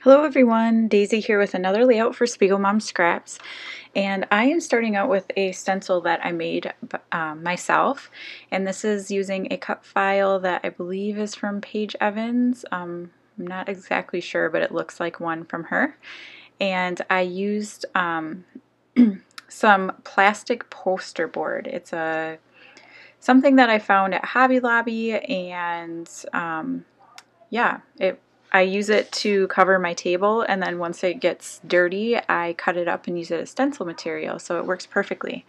Hello everyone, Daisy here with another layout for SpiegelMom Scraps, and I am starting out with a stencil that I made myself, and this is using a cut file that I believe is from Paige Evans. I'm not exactly sure, but it looks like one from her, and I used some plastic poster board. It's something that I found at Hobby Lobby, and yeah, I use it to cover my table, and then once it gets dirty, I cut it up and use it as stencil material, so it works perfectly.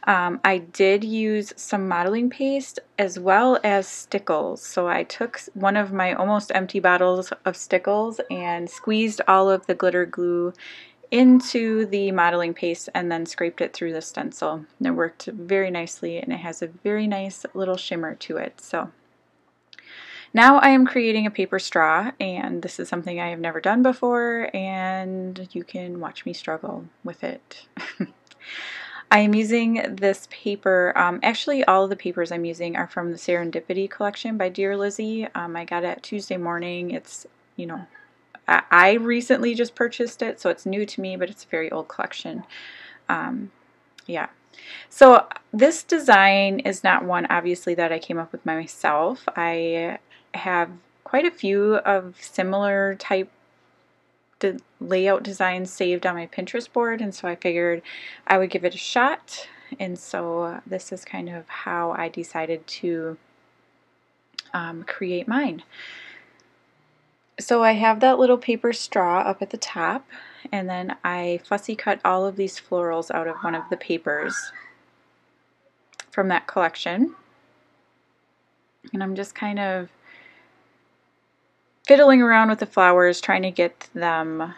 I did use some modeling paste as well as stickles, so I took one of my almost empty bottles of stickles and squeezed all of the glitter glue into the modeling paste and then scraped it through the stencil. And it worked very nicely, and it has a very nice little shimmer to it. So now I am creating a paper straw, and this is something I have never done before, and you can watch me struggle with it. I am using this paper, actually all of the papers I'm using are from the Serendipity collection by Dear Lizzie. I got it Tuesday morning. It's, you know, I recently just purchased it, so it's new to me, but it's a very old collection. Yeah. So this design is not one, obviously, that I came up with myself. I have quite a few of similar type layout designs saved on my Pinterest board, and so I figured I would give it a shot, and so this is kind of how I decided to create mine. So I have that little paper straw up at the top, and then I fussy cut all of these florals out of one of the papers from that collection, and I'm just kind of fiddling around with the flowers, trying to get them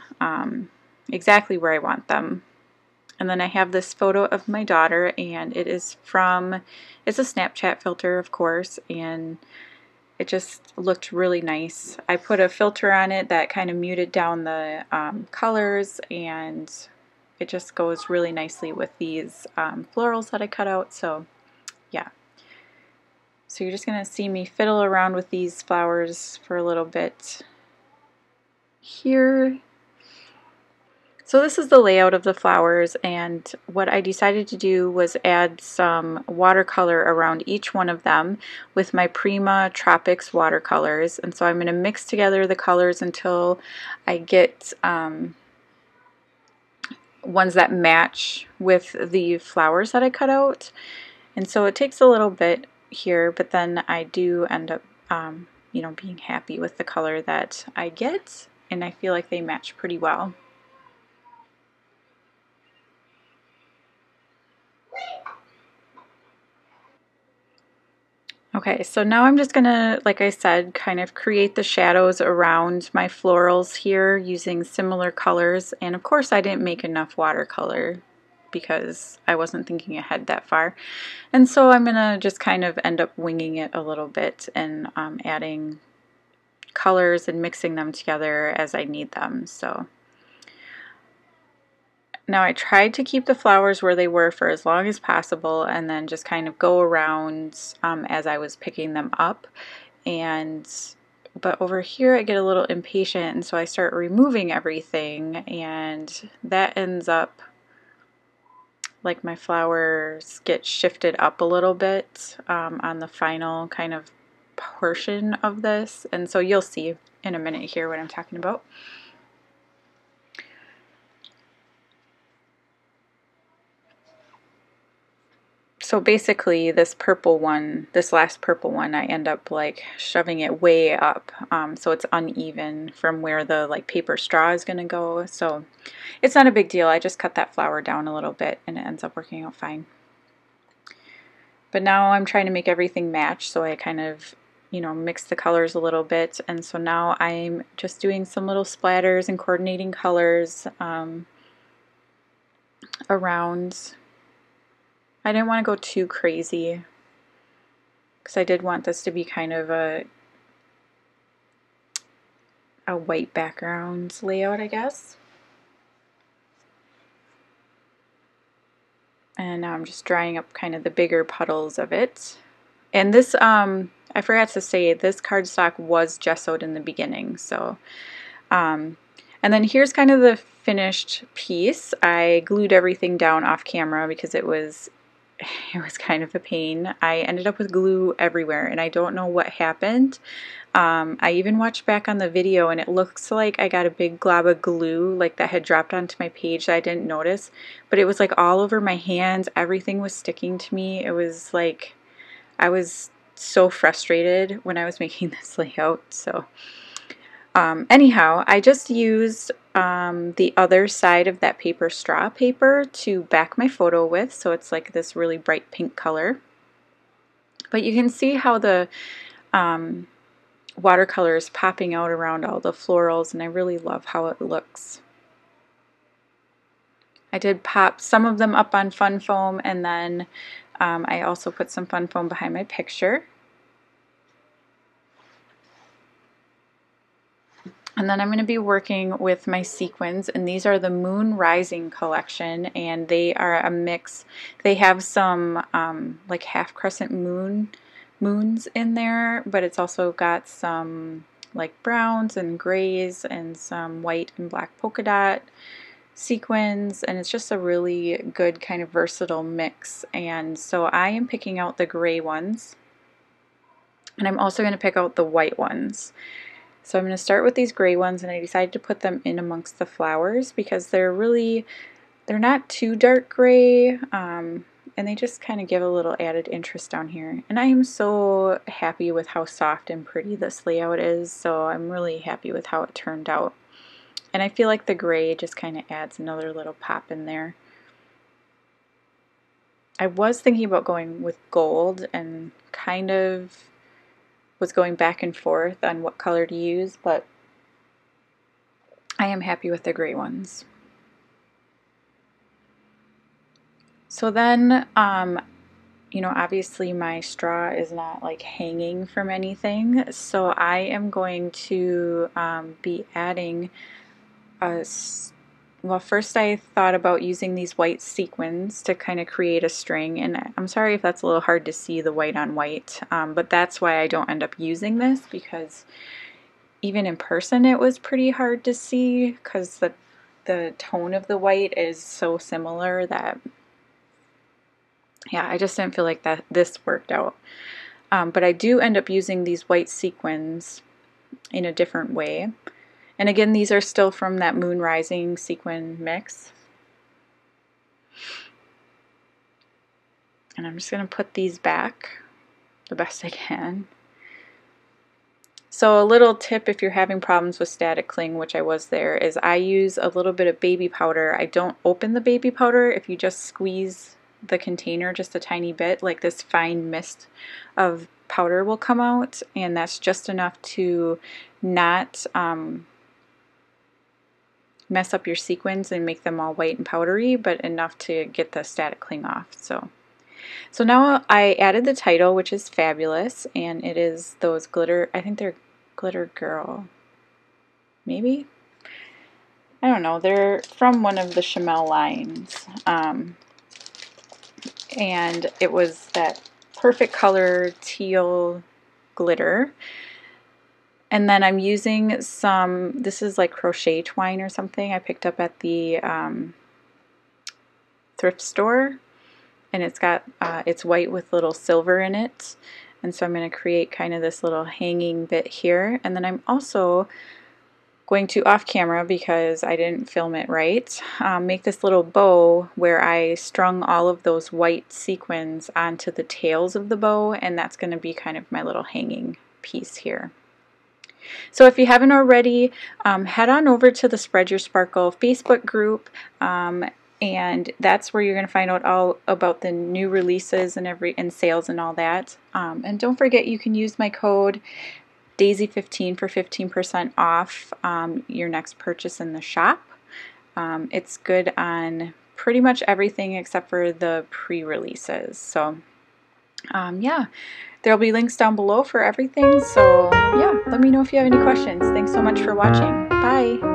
exactly where I want them. And then I have this photo of my daughter, and it's a Snapchat filter, of course, and it just looked really nice. I put a filter on it that kind of muted down the colors, and it just goes really nicely with these florals that I cut out, so yeah. So you're just going to see me fiddle around with these flowers for a little bit here. So this is the layout of the flowers, and what I decided to do was add some watercolor around each one of them with my Prima Tropics watercolors. And so I'm going to mix together the colors until I get ones that match with the flowers that I cut out. And so it takes a little bit here, but then I do end up you know, being happy with the color that I get, and I feel like they match pretty well. Okay, so now I'm just gonna, like I said, kind of create the shadows around my florals here using similar colors, and of course I didn't make enough watercolor because I wasn't thinking ahead that far. And so I'm gonna just kind of end up winging it a little bit and adding colors and mixing them together as I need them. So now I tried to keep the flowers where they were for as long as possible, and then just kind of go around as I was picking them up. But over here I get a little impatient, and so I start removing everything, and that ends up like my flowers get shifted up a little bit on the final kind of portion of this, and so you'll see in a minute here what I'm talking about. So basically this purple one, this last purple one, I end up like shoving it way up, so it's uneven from where the like paper straw is going to go. So it's not a big deal. I just cut that flower down a little bit and it ends up working out fine. But now I'm trying to make everything match, so I kind of, you know, mix the colors a little bit, and so now I'm just doing some little splatters and coordinating colors around. I didn't want to go too crazy because I did want this to be kind of a white background layout, I guess. And now I'm just drying up kind of the bigger puddles of it. And this, I forgot to say, this cardstock was gessoed in the beginning, so And then here's kind of the finished piece. I glued everything down off camera because it was kind of a pain. I ended up with glue everywhere and I don't know what happened. I even watched back on the video and it looks like I got a big glob of glue like that had dropped onto my page that I didn't notice, but it was like all over my hands. Everything was sticking to me. It was like I was so frustrated when I was making this layout. So anyhow, I just used the other side of that paper straw paper to back my photo with, so it's like this really bright pink color. But you can see how the watercolor is popping out around all the florals, and I really love how it looks. I did pop some of them up on fun foam, and then I also put some fun foam behind my picture. And then I'm going to be working with my sequins, and these are the Moon Rising collection, and they are a mix. They have some like half crescent moons in there, but it's also got some like browns and grays and some white and black polka dot sequins, and it's just a really good kind of versatile mix. And so I am picking out the gray ones, and I'm also going to pick out the white ones. So I'm going to start with these gray ones, and I decided to put them in amongst the flowers because they're not too dark gray, and they just kind of give a little added interest down here. And I am so happy with how soft and pretty this layout is, so I'm really happy with how it turned out. And I feel like the gray just kind of adds another little pop in there. I was thinking about going with gold and kind of was going back and forth on what color to use, but I am happy with the gray ones. So then, you know, obviously my straw is not like hanging from anything, so I am going to be adding well, first I thought about using these white sequins to kind of create a string, and I'm sorry if that's a little hard to see the white on white, but that's why I don't end up using this, because even in person it was pretty hard to see because the tone of the white is so similar that, yeah, I just didn't feel like that this worked out. But I do end up using these white sequins in a different way. And again, these are still from that Moon Rising sequin mix. And I'm just going to put these back the best I can. So a little tip if you're having problems with static cling, which I was there, is I use a little bit of baby powder. I don't open the baby powder. If you just squeeze the container just a tiny bit, like this fine mist of powder will come out, and that's just enough to not mess up your sequins and make them all white and powdery, but enough to get the static cling off. So now I added the title, which is Fabulous, and it is those glitter, I think they're Glitter Girl, maybe? I don't know, they're from one of the Chamel lines, and it was that perfect color teal glitter. And then I'm using some, this is like crochet twine or something I picked up at the thrift store, and it's got, it's white with little silver in it, and so I'm going to create kind of this little hanging bit here. And then I'm also going to, off camera because I didn't film it right, make this little bow where I strung all of those white sequins onto the tails of the bow, and that's going to be kind of my little hanging piece here. So if you haven't already, head on over to the Spread Your Sparkle Facebook group, and that's where you're going to find out all about the new releases and sales and all that. And don't forget, you can use my code Daisie15 for 15% off your next purchase in the shop. It's good on pretty much everything except for the pre-releases. So yeah, there'll be links down below for everything. So yeah, let me know if you have any questions. Thanks so much for watching. Bye.